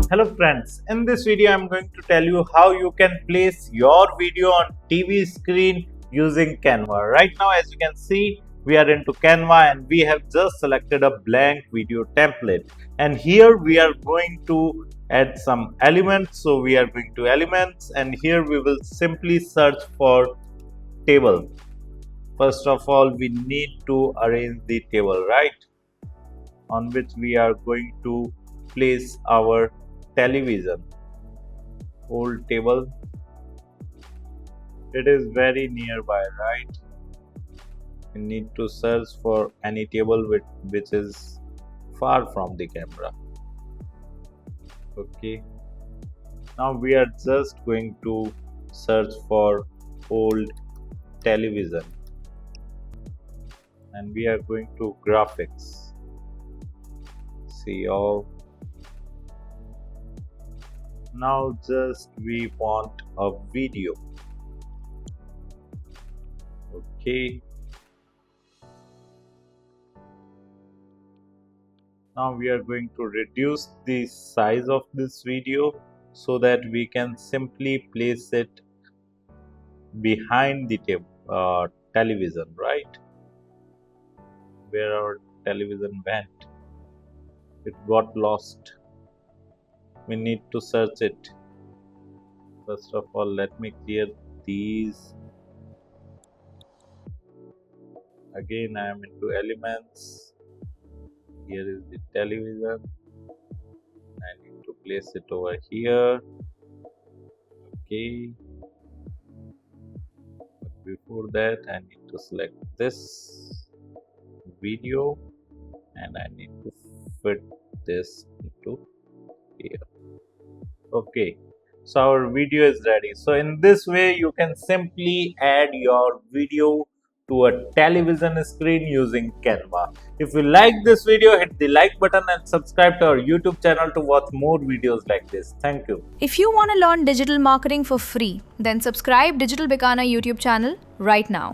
Hello friends, in this video I am going to tell you how you can place your video on TV screen using Canva. Right now as you can see, we are into Canva and we have just selected a blank video template, and here we are going to add some elements. So we are going to elements, and here we will simply search for table. First of all, we need to arrange the table, right, on which we are going to place our television. Old table, it is very nearby, right? We need to search for any table which is far from the camera. Okay, now we are just going to search for old television, and we are going to graphics. See all. Now just we want a video. Okay, now we are going to reduce the size of this video so that we can simply place it behind the television, right? Where our television went, it got lost. We need to search it. First of all, let me clear these. Again, I am into elements. Here is the television. I need to place it over here. Okay. But before that, I need to select this video and I need to fit this into here. Okay, so our video is ready. So in this way you can simply add your video to a television screen using Canva. If you like this video, hit the like button and subscribe to our YouTube channel to watch more videos like this. Thank you. If you want to learn digital marketing for free, then subscribe Digital Bikana YouTube channel right now.